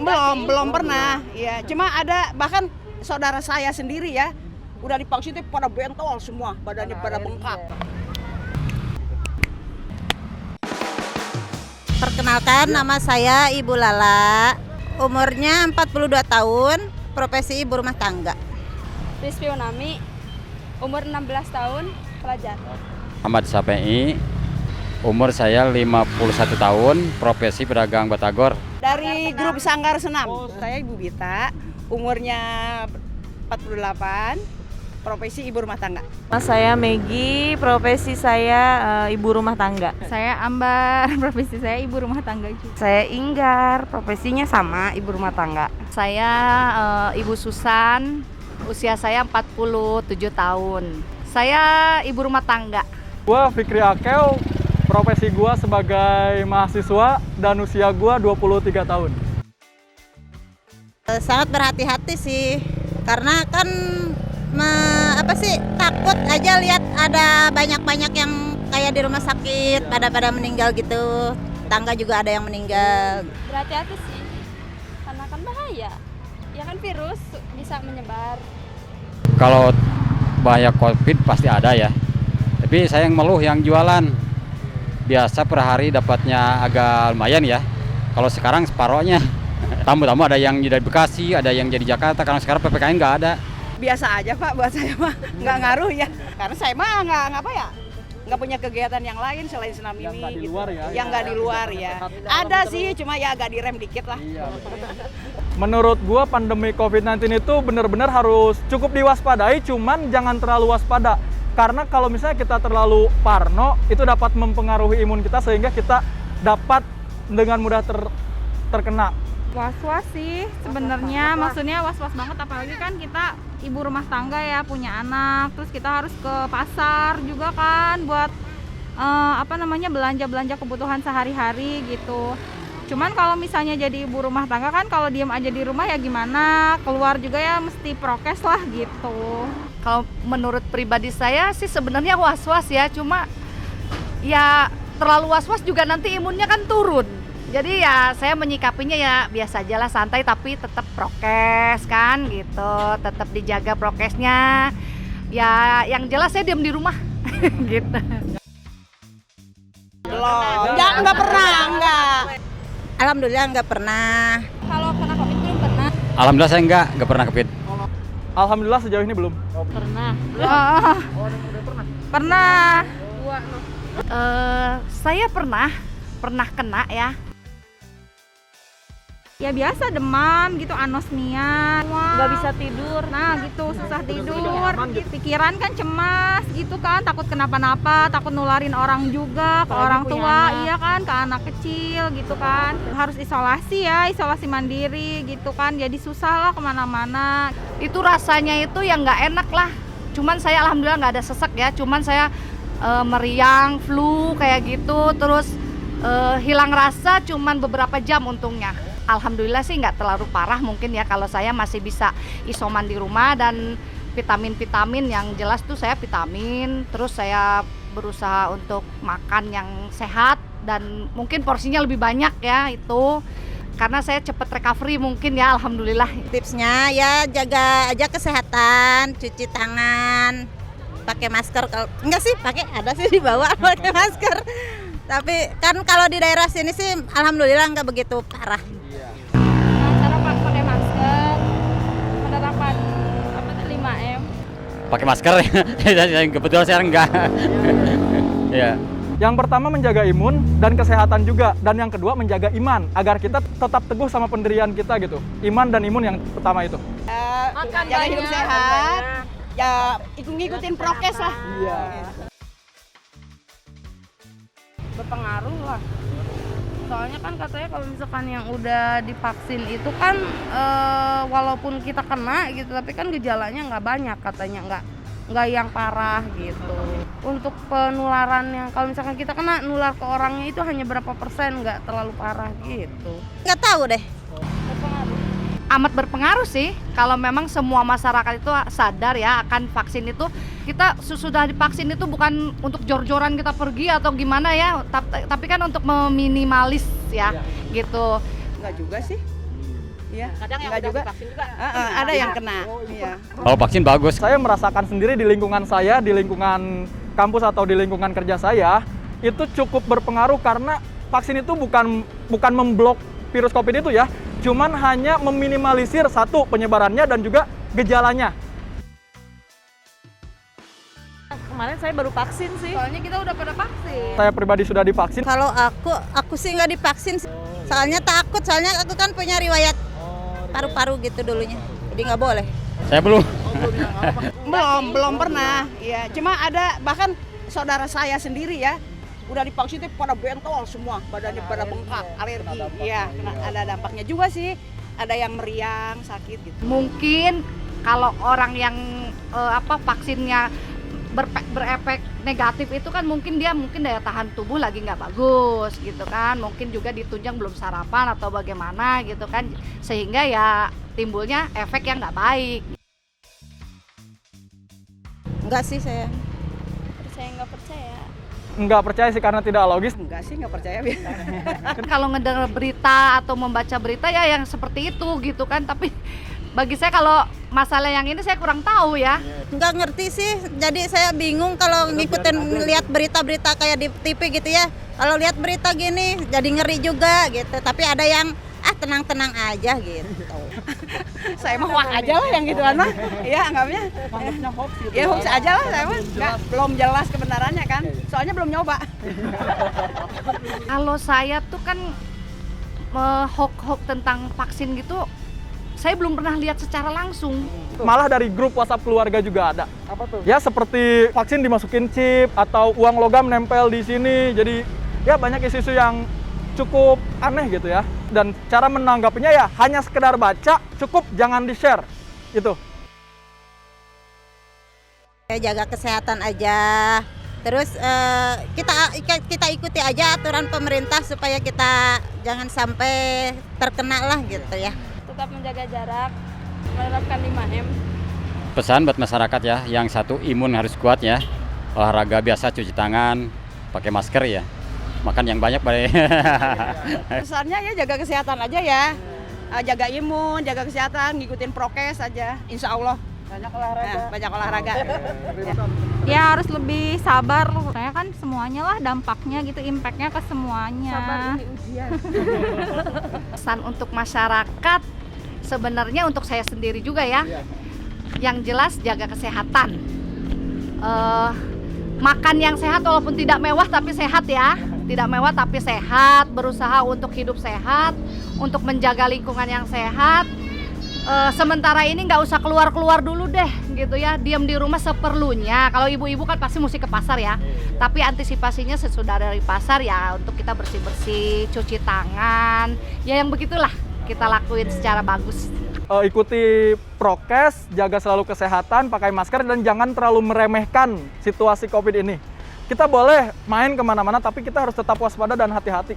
Belum pernah. Ya, cuma ada bahkan saudara saya sendiri ya, udah divaksin itu pada bentol semua, badannya pada bengkak. Perkenalkan, nama saya Ibu Lala, umurnya 42 tahun, profesi ibu rumah tangga. Rizky Unami, umur 16 tahun, pelajar. Ahmad Sape'i, umur saya 51 tahun, profesi pedagang batagor. Dari grup Sanggar Senam, saya Ibu Bita, umurnya 48, profesi ibu rumah tangga. Saya Megi, profesi saya ibu rumah tangga. Saya Ambar, profesi saya ibu rumah tangga juga. Saya Inggar, profesinya sama ibu rumah tangga. Saya Ibu Susan, usia saya 47 tahun. Saya ibu rumah tangga. Gua Fikri Akel, profesi gua sebagai mahasiswa dan usia gua 23 tahun. Sangat berhati-hati sih, karena kan takut aja lihat ada banyak yang kayak di rumah sakit pada meninggal gitu. Tangga juga ada yang meninggal. Berhati-hati sih, karena kan bahaya. Ya kan virus bisa menyebar. Kalau bahaya COVID pasti ada ya. Tapi saya yang ngeluh yang jualan. Biasa per hari dapatnya agak lumayan ya. Kalau sekarang separohnya. Tamu-tamu ada yang dari Bekasi, ada yang jadi Jakarta. Karena sekarang PPKM nggak ada. Biasa aja Pak, buat saya mah nggak ngaruh ya. Karena saya mah nggak punya kegiatan yang lain selain senam Yang ini. nggak di gitu. luar ya, Yang nggak di luar ya. Ada sih, cuma ya agak direm dikit lah. Menurut gua pandemi COVID-19 itu benar-benar harus cukup diwaspadai, cuman jangan terlalu waspada. Karena kalau misalnya kita terlalu parno, itu dapat mempengaruhi imun kita sehingga kita dapat dengan mudah terkena. Was-was sih sebenarnya, maksudnya was-was banget, apalagi kan kita ibu rumah tangga ya, punya anak, terus kita harus ke pasar juga kan buat belanja kebutuhan sehari-hari gitu. Cuman kalau misalnya jadi ibu rumah tangga kan kalau diem aja di rumah ya gimana, keluar juga ya mesti prokes lah gitu. Kalau menurut pribadi saya sih sebenarnya was-was ya, cuma ya terlalu was-was juga nanti imunnya kan turun. Jadi ya saya menyikapinya ya biasa aja lah, santai, tapi tetap prokes kan gitu, tetap dijaga prokesnya. Ya yang jelas saya diam di rumah gitu. Belum, nggak pernah, nggak. Alhamdulillah nggak pernah. Kalau kena COVID belum pernah. Alhamdulillah saya nggak pernah COVID. Alhamdulillah sejauh ini belum. Pernah. Pernah. Saya pernah kena ya. Ya biasa demam gitu, anosmia, Nggak bisa tidur. nah gitu, susah tidur, pikiran kan cemas gitu kan, takut kenapa-napa, takut nularin orang juga, ke orang tua, iya kan, ke anak kecil gitu kan. Harus isolasi ya, isolasi mandiri gitu kan, jadi susah lah kemana-mana. Itu rasanya itu yang nggak enak lah. Cuman saya alhamdulillah nggak ada sesek ya, cuman saya meriang, flu kayak gitu, terus hilang rasa cuman beberapa jam untungnya. Alhamdulillah sih nggak terlalu parah mungkin ya, kalau saya masih bisa isoman di rumah, dan vitamin yang jelas tuh saya vitamin, terus saya berusaha untuk makan yang sehat dan mungkin porsinya lebih banyak ya itu, karena saya cepet recovery mungkin ya, alhamdulillah. Tipsnya ya jaga aja kesehatan, cuci tangan, pakai masker. Kalau enggak sih ada sih dibawa pakai masker. Tapi kan kalau di daerah sini sih alhamdulillah nggak begitu parah. Cara pakai masker, penerapan 5M. Pakai masker ya, kebetulan saya enggak. Ya. Yang pertama menjaga imun dan kesehatan juga, dan yang kedua menjaga iman agar kita tetap teguh sama pendirian kita gitu. Iman dan imun yang pertama itu. Jaga hidup sehat, ya ngikutin prokes lah. Iya. Berpengaruh lah. Soalnya kan katanya kalau misalkan yang udah divaksin itu kan walaupun kita kena gitu, tapi kan gejalanya nggak banyak katanya, nggak yang parah gitu. Untuk penularan yang kalau misalkan kita kena, nular ke orangnya itu hanya berapa persen, nggak terlalu parah gitu. Nggak tahu deh. Amat berpengaruh sih, kalau memang semua masyarakat itu sadar ya akan vaksin itu. Kita sudah divaksin itu bukan untuk jor-joran kita pergi atau gimana ya, tapi kan untuk meminimalis ya gitu. Nggak juga sih. Iya. Kadang yang Nggak udah juga. divaksin juga. Ada yang kena. Iya. Kalau vaksin bagus. Saya merasakan sendiri di lingkungan saya, di lingkungan kampus atau di lingkungan kerja saya, itu cukup berpengaruh karena vaksin itu bukan memblok virus COVID itu ya, cuman hanya meminimalisir satu penyebarannya dan juga gejalanya. Kemarin saya baru vaksin sih. Soalnya kita udah pada vaksin. Saya pribadi sudah divaksin. Kalau aku sih nggak divaksin. Soalnya takut, soalnya aku kan punya riwayat paru-paru gitu dulunya. Jadi nggak boleh. Saya belum. Belum pernah. Iya, cuma ada bahkan saudara saya sendiri ya, udah divaksin itu pada bentol semua, badannya pada bengkak, alergi. Iya, ada dampaknya juga sih. Ada yang meriang, sakit gitu. Mungkin kalau orang yang vaksinnya berefek negatif itu kan mungkin daya tahan tubuh lagi nggak bagus gitu kan, mungkin juga ditunjang belum sarapan atau bagaimana gitu kan, sehingga ya timbulnya efek yang nggak baik. Enggak sih saya. Nggak percaya sih karena tidak logis. Enggak sih, nggak percaya. Kalau ngedengar berita atau membaca berita ya yang seperti itu gitu kan, tapi bagi saya kalau masalah yang ini saya kurang tahu ya. Nggak ngerti sih, jadi saya bingung kalau ngikutin lihat berita-berita kayak di TV gitu ya. Kalau lihat berita gini jadi ngeri juga gitu, tapi ada yang tenang-tenang aja gitu. Saya mah wah aja lah yang gituan mah. Iya, anggapnya. Ya hoax aja lah saya mah. Belum jelas kebenarannya kan. Soalnya belum nyoba. Kalau saya tuh kan hoax tentang vaksin gitu, saya belum pernah lihat secara langsung. Malah dari grup WhatsApp keluarga juga ada. Apa tuh? Ya seperti vaksin dimasukin chip atau uang logam nempel di sini. Jadi ya banyak isu-isu yang cukup aneh gitu ya. Dan cara menanggapinya ya hanya sekedar baca, cukup jangan di-share. Gitu. Jaga kesehatan aja. Terus kita ikuti aja aturan pemerintah supaya kita jangan sampai terkena lah gitu ya. Tetap menjaga jarak, menerapkan 5M. Pesan buat masyarakat ya, yang satu imun harus kuat ya. Olahraga biasa, cuci tangan, pakai masker ya. Makan yang banyak, Pak. Pesannya ya jaga kesehatan aja ya. Jaga imun, jaga kesehatan, ngikutin prokes aja. Insya Allah. Banyak olahraga. Ya harus lebih sabar. Saya kan semuanya lah dampaknya gitu, impactnya ke semuanya. Pesan untuk masyarakat sebenarnya untuk saya sendiri juga ya. Yang jelas jaga kesehatan. Makan yang sehat walaupun tidak mewah tapi sehat ya. Tidak mewah tapi sehat, berusaha untuk hidup sehat, untuk menjaga lingkungan yang sehat. Sementara ini nggak usah keluar-keluar dulu deh gitu ya, diam di rumah seperlunya. Kalau ibu-ibu kan pasti mesti ke pasar ya, tapi antisipasinya sesudah dari pasar ya untuk kita bersih-bersih, cuci tangan, ya yang begitulah kita lakuin secara bagus. Ikuti prokes, jaga selalu kesehatan, pakai masker, dan jangan terlalu meremehkan situasi COVID ini. Kita boleh main kemana-mana, tapi kita harus tetap waspada dan hati-hati.